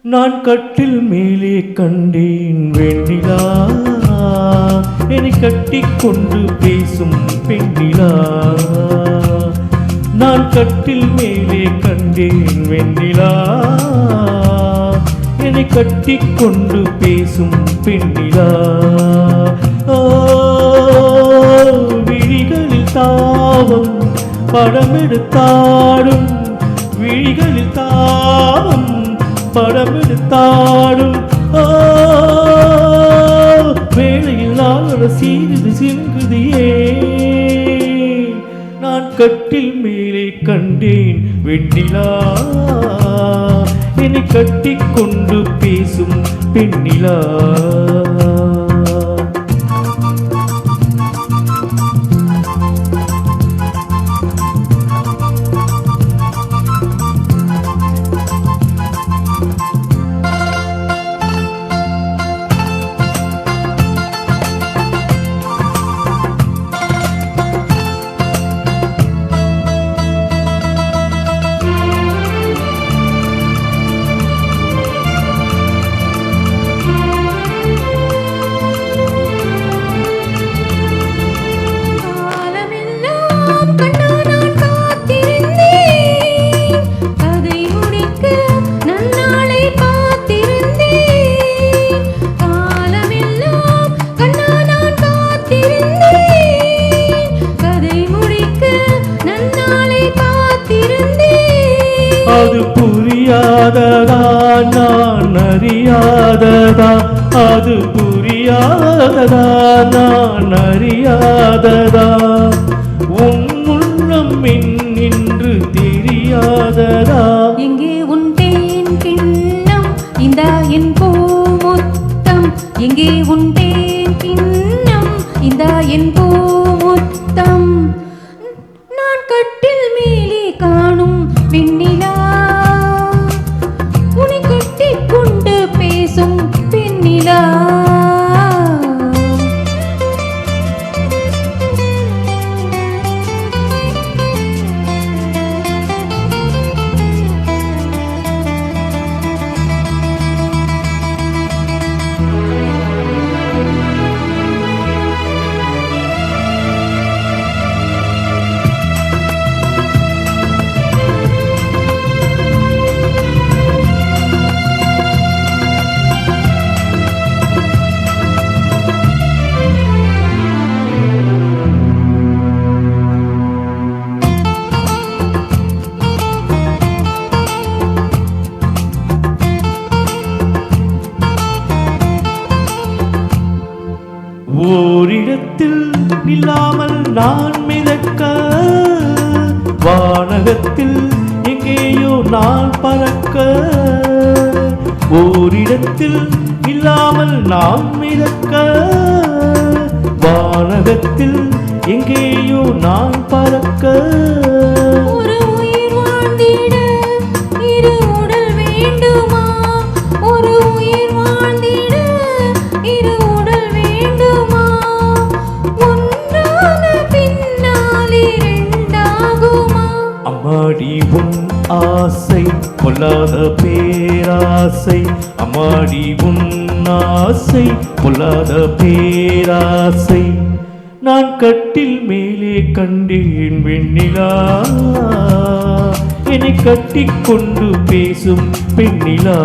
நான் கட்டில் மேலே கண்டேன் வெண்ணிலா, என்னை கட்டிக்கொண்டு பேசும் பெண்ணிலா. நான் கட்டில் மேலே கண்டேன் வெண்ணிலா, என்னை கட்டிக்கொண்டு பேசும் பெண்ணிலா. விழிகளில் தாவம் படமெடுத்தாடும், விழிகளில் தாவம் படமெடுத்தாடும். வேளையில் நான் சீருது சிங்குதியே. நான் கட்டில் மேலே கண்டேன் வெண்ணிலா, என்னை கட்டிக்கொண்டு பேசும் பெண்ணிலா. அது புரியாததா நான் அறியாததா, அது புரியாததா நான் அறியாததா, உன் உள்ளம் என்று தெரியாததா. எங்கே உன் தேன் கிண்ணம் இந்த என் பூமுத்தம், எங்கே உன் தேன் கிண்ணம் இந்த என் பூமுத்தம். நான் கட்டில் மேலே காணும் வெண்ணிலா, உன்னை கட்டிக்கொண்டு பேசும் பெண்ணிலா. ஓரிடத்தில் இல்லாமல் நான் மிதக்க, வானகத்தில் எங்கேயோ நான் பறக்க. ஓரிடத்தில் இல்லாமல் நான் மிதக்க, வானகத்தில் எங்கேயோ நான் பறக்க. ஒரு உயிர் வாழ்ந்திட இரு உடல் வேண்டுமா, ஒரு உயிர் வாழ்ந்திட இரு உடல் வேண்டுமா, ஒன்றான பின்னால் இரண்டாகுமா. அம்மாடி உன் ஆசை பொல்லாத பேராசை, அம்மாடி உன் ஆசை பொல்லாத பேராசை. நான் கட்டில் மேலே கண்டேன் வெண்ணிலா, என்னை கட்டிக்கொண்டு பேசும் பெண்ணிலா.